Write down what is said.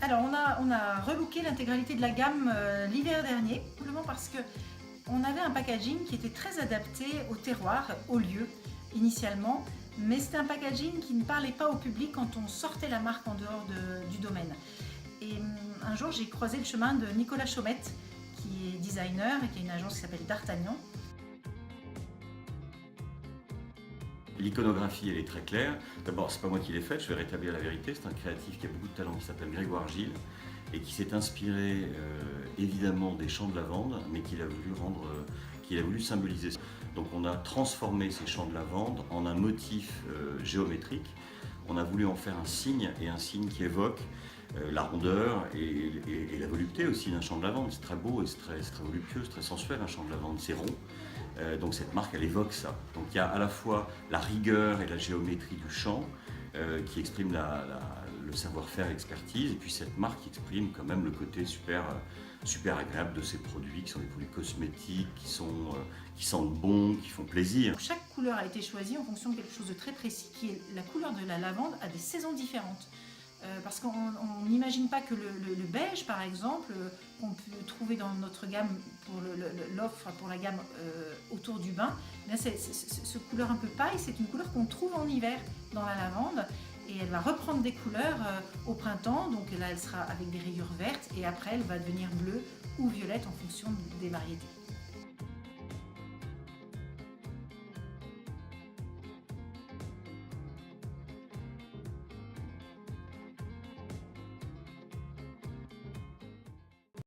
Alors on a relooké l'intégralité de la gamme l'hiver dernier, simplement parce qu'on avait un packaging qui était très adapté au terroir, au lieu initialement, mais c'était un packaging qui ne parlait pas au public quand on sortait la marque en dehors du domaine. Et un jour j'ai croisé le chemin de Nicolas Chaumette, qui est designer et qui a une agence qui s'appelle D'Artagnan. L'iconographie, elle est très claire. D'abord, c'est pas moi qui l'ai faite, je vais rétablir la vérité. C'est un créatif qui a beaucoup de talent, qui s'appelle Grégoire Gilles, et qui s'est inspiré évidemment des champs de lavande, mais qu'il a voulu symboliser. Donc on a transformé ces champs de lavande en un motif géométrique. On a voulu en faire un signe, et un signe qui évoque la rondeur et la volupté aussi d'un champ de lavande. C'est très beau et c'est très voluptueux, c'est très sensuel un champ de lavande, c'est rond. Donc cette marque, elle évoque ça. Donc il y a à la fois la rigueur et la géométrie du champ qui exprime le savoir-faire, l'expertise, et puis cette marque qui exprime quand même le côté super agréable de ces produits, qui sont des produits cosmétiques, qui sentent bon, qui font plaisir. Chaque couleur a été choisie en fonction de quelque chose de très précis, qui est la couleur de la lavande à des saisons différentes. Parce qu'on n'imagine pas que le beige, par exemple, qu'on peut trouver dans notre gamme pour l'offre pour la gamme autour du bain, ce couleur un peu paille, c'est une couleur qu'on trouve en hiver dans la lavande, et elle va reprendre des couleurs au printemps. Donc là elle sera avec des rayures vertes, et après elle va devenir bleue ou violette en fonction des variétés.